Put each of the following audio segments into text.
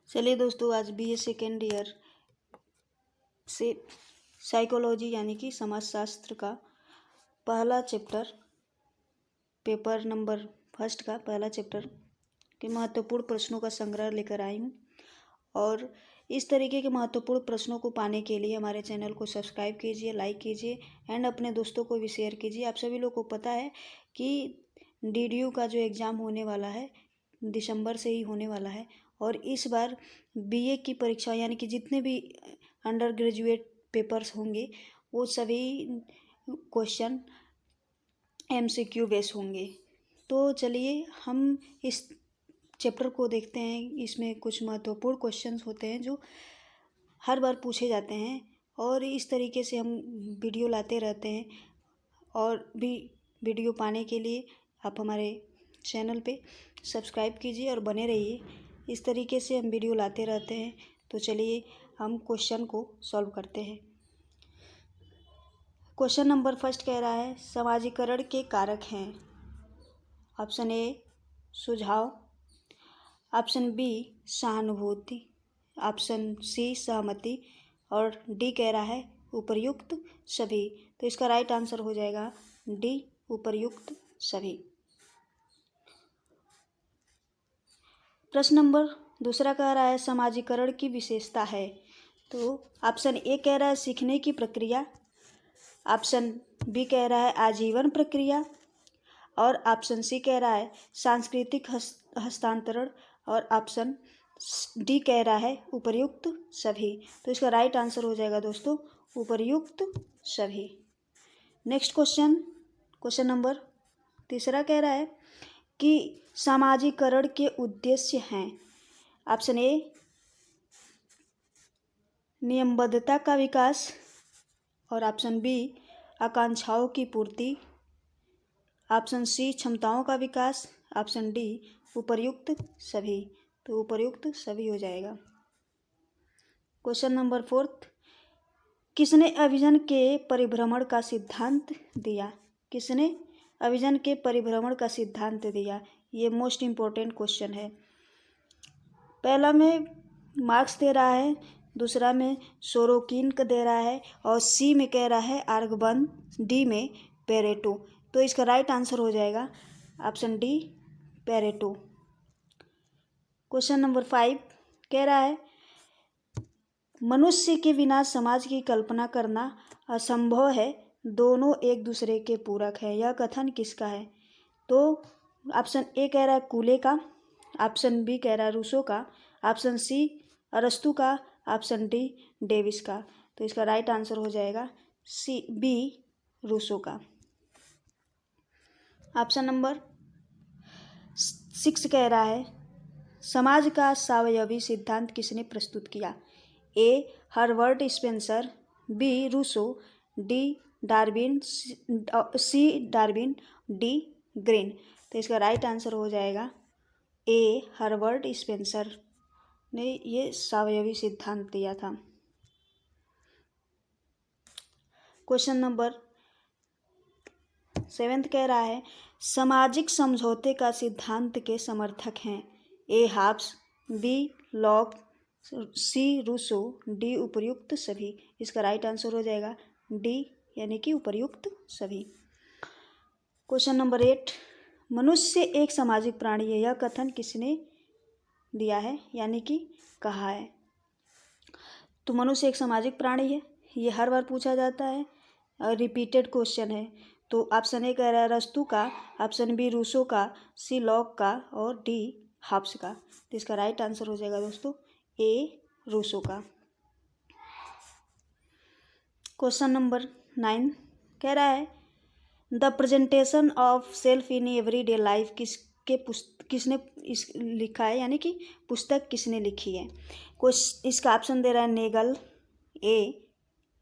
चलिए दोस्तों, आज बीए सेकेंड ईयर से साइकोलॉजी यानी कि समाजशास्त्र का पहला चैप्टर, पेपर नंबर फर्स्ट का पहला चैप्टर के महत्वपूर्ण प्रश्नों का संग्रह लेकर आई हूँ। और इस तरीके के महत्वपूर्ण प्रश्नों को पाने के लिए हमारे चैनल को सब्सक्राइब कीजिए, लाइक कीजिए एंड अपने दोस्तों को भी शेयर कीजिए। आप सभी लोग को पता है कि डीडीयू का जो एग्ज़ाम होने वाला है दिसंबर से ही होने वाला है, और इस बार बीए की परीक्षा यानी कि जितने भी अंडर ग्रेजुएट पेपर्स होंगे वो सभी क्वेश्चन एमसीक्यू बेस होंगे। तो चलिए हम इस चैप्टर को देखते हैं। इसमें कुछ महत्वपूर्ण क्वेश्चंस होते हैं जो हर बार पूछे जाते हैं, और इस तरीके से हम वीडियो लाते रहते हैं। और भी वीडियो पाने के लिए आप हमारे चैनल पे सब्सक्राइब कीजिए और बने रहिए। इस तरीके से हम वीडियो लाते रहते हैं। तो चलिए हम क्वेश्चन को सॉल्व करते हैं। क्वेश्चन नंबर फर्स्ट कह रहा है, समाजीकरण के कारक हैं। ऑप्शन ए सुझाव, ऑप्शन बी सहानुभूति, ऑप्शन सी सहमति, और डी कह रहा है उपर्युक्त सभी। तो इसका राइट आंसर हो जाएगा डी, उपर्युक्त सभी। प्रश्न नंबर दूसरा कह रहा है समाजीकरण की विशेषता है। तो ऑप्शन ए कह रहा है सीखने की प्रक्रिया, ऑप्शन बी कह रहा है आजीवन प्रक्रिया, और ऑप्शन सी कह रहा है सांस्कृतिक हस्तांतरण, और ऑप्शन डी कह रहा है उपर्युक्त सभी। तो इसका राइट आंसर हो जाएगा दोस्तों उपर्युक्त सभी। नेक्स्ट क्वेश्चन नंबर तीसरा कह रहा है कि समाजीकरण के उद्देश्य हैं। ऑप्शन ए नियमबद्धता का विकास, और ऑप्शन बी आकांक्षाओं की पूर्ति, ऑप्शन सी क्षमताओं का विकास, ऑप्शन डी उपर्युक्त सभी। तो उपर्युक्त सभी हो जाएगा। क्वेश्चन नंबर फोर्थ, किसने अभिजन के परिभ्रमण का सिद्धांत दिया? किसने अभिजन के परिभ्रमण का सिद्धांत दिया? ये मोस्ट इम्पोर्टेंट क्वेश्चन है। पहला में मार्क्स दे रहा है, दूसरा में सोरोकिन का दे रहा है, और सी में कह रहा है आर्गबन, डी में पेरेटो। तो इसका राइट आंसर हो जाएगा option D Pareto. Question number 5 कह रहा है मनुष्य के बिना समाज की कल्पना करना असंभव है, दोनों एक दूसरे के पूरक है। यह कथन किसका है? तो ऑप्शन ए कह रहा है कूले का, ऑप्शन बी कह रहा है रूसो का, ऑप्शन सी अरस्तु का, ऑप्शन डी डेविस का। तो इसका राइट आंसर हो जाएगा सी, बी रूसो का। ऑप्शन नंबर 6 कह रहा है समाज का सावयवी सिद्धांत किसने प्रस्तुत किया? A Herbert Spencer, B Rousseau, D Darwin, C Darwin, D Green. तो इसका राइट आंसर हो जाएगा ए हर्बर्ट स्पेंसर ने ये सावयवी सिद्धांत दिया था। क्वेश्चन नंबर 7 कह रहा है सामाजिक समझौते का सिद्धांत के समर्थक हैं। A Hobbes, B Locke, C Rousseau, D उपर्युक्त सभी। इसका राइट आंसर हो जाएगा डी यानी कि उपर्युक्त सभी। क्वेश्चन नंबर 8, मनुष्य एक सामाजिक प्राणी है। यह कथन किसने दिया है यानी कि कहा है? तो मनुष्य एक सामाजिक प्राणी है, ये हर बार पूछा जाता है और रिपीटेड क्वेश्चन है। तो ऑप्शन ए कह रहा है अरस्तु का, ऑप्शन बी रूसो का, सी लॉक का, और डी हाब्स का। तो इसका राइट आंसर हो जाएगा दोस्तों ए रूसो का। क्वेश्चन नंबर 9 कह रहा है the presentation of self in everyday life किसने लिखा है यानी कि पुस्तक किसने लिखी है? इसका ऑप्शन दे रहा है Nagel, A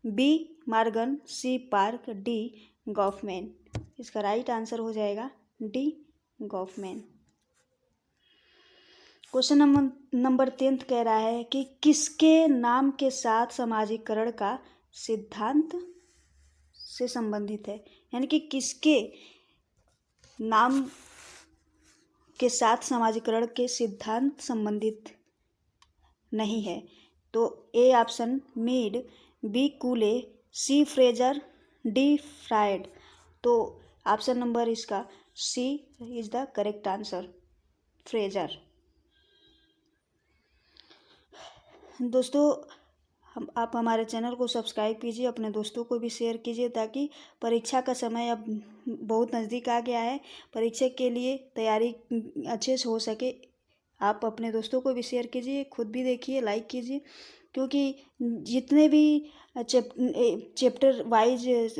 B Morgan, C Park, D Goffman. इसका राइट आंसर हो जाएगा डी गॉफमैन। क्वेश्चन नंबर 10 कह रहा है कि किसके नाम के साथ समाजीकरण का सिद्धांत से संबंधित है, यानी कि किसके नाम के साथ समाजीकरण के सिद्धांत संबंधित नहीं है। तो A option Mead, B Cooley, C Frazer, D Freud. तो ऑप्शन नंबर इसका C is the correct answer, Frazer. दोस्तों आप हमारे चैनल को सब्सक्राइब कीजिए, अपने दोस्तों को भी शेयर कीजिए, ताकि परीक्षा का समय अब बहुत नज़दीक आ गया है। परीक्षा के लिए तैयारी अच्छे से हो सके, आप अपने दोस्तों को भी शेयर कीजिए, खुद भी देखिए, लाइक कीजिए, क्योंकि जितने भी चैप्टर वाइज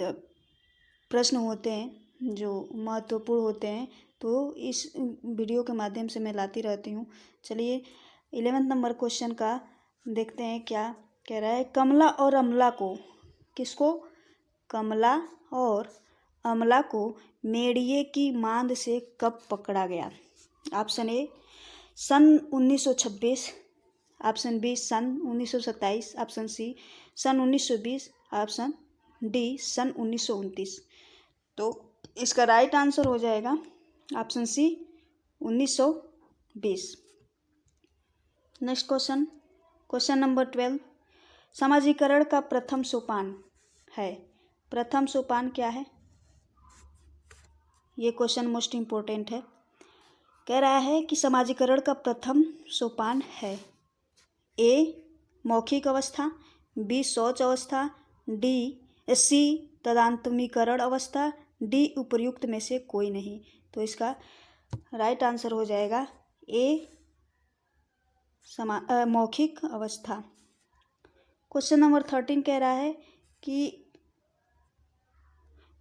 प्रश्न होते हैं जो महत्वपूर्ण होते हैं, तो इस वीडियो के माध्यम से मैं लाती रहती हूँ। चलिए 11th नंबर क्वेश्चन का देखते हैं क्या कह रहा है। कमला और अमला को, किसको? कमला और अमला को मेड़िए की मांद से कब पकड़ा गया? ऑप्शन ए सन 1926, ऑप्शन बी सन 1927, ऑप्शन सी सन 1920, ऑप्शन डी सन 1929। तो इसका राइट आंसर हो जाएगा option C 1920। Next question, question number 12, समाजीकरण का प्रथम सोपान है। प्रथम सोपान क्या है? ये क्वेश्चन मोस्ट इम्पोर्टेंट है। कह रहा है कि समाजीकरण का प्रथम सोपान है ए मौखिक अवस्था, बी शौच अवस्था, सी तदात्मीकरण अवस्था, डी उपर्युक्त में से कोई नहीं। तो इसका राइट आंसर हो जाएगा ए मौखिक अवस्था। क्वेश्चन नंबर 13 कह रहा है कि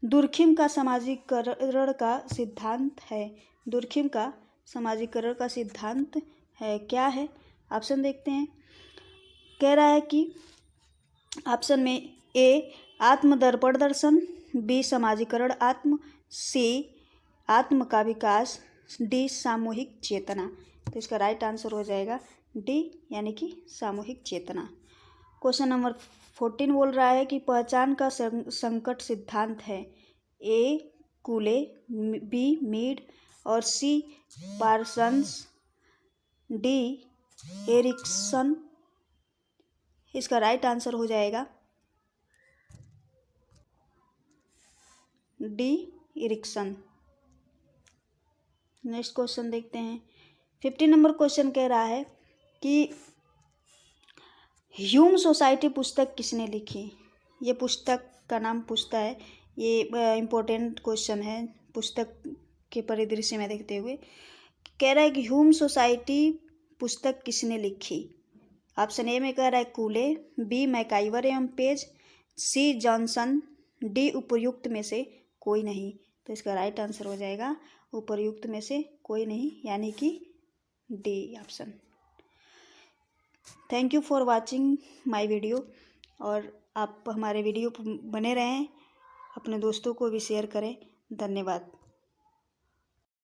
दुर्खिम का समाजीकरण का सिद्धांत है। दुर्खिम का समाजीकरण का सिद्धांत है, क्या है? ऑप्शन देखते हैं। कह रहा है कि ऑप्शन में ए आत्मदर्पण दर्शन, बी समाजीकरण आत्म, सी आत्म का विकास, डी सामूहिक चेतना। तो इसका राइट आंसर हो जाएगा डी यानी कि सामूहिक चेतना। क्वेश्चन नंबर 14 बोल रहा है कि पहचान का संकट सिद्धांत है ए कूले, बी मीड और सी पार्सन्स, डी एरिक्सन। इसका राइट आंसर हो जाएगा डी एरिक्सन। नेक्स्ट क्वेश्चन देखते हैं। 15 नंबर क्वेश्चन कह रहा है कि ह्यूम सोसाइटी पुस्तक किसने लिखी? ये पुस्तक का नाम पूछता है। ये इम्पोर्टेंट क्वेश्चन है पुस्तक के परिदृश्य में देखते हुए। कह रहा है कि ह्यूम सोसाइटी पुस्तक किसने लिखी? ऑप्शन ए में कह रहा है कूले, बी मैकाइवर एवं पेज, सी जॉनसन, डी उपर्युक्त में से कोई नहीं। तो इसका राइट आंसर हो जाएगा उपर्युक्त में से कोई नहीं यानी कि D option. Thank you for watching my video. और आप हमारे वीडियो बने रहें, अपने दोस्तों को भी शेयर करें। धन्यवाद।